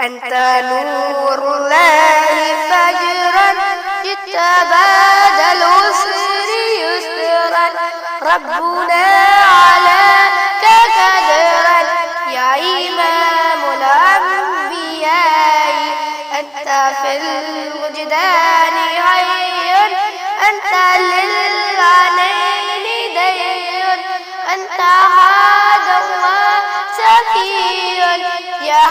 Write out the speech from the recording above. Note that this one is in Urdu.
أنت نور الله فجرا جئت بعد العسر يسرا ربنا عليك قدرا يا إمام الأنبياء أنت في الوجدان حي أنت للعينين دي أنت هذا وسفي يا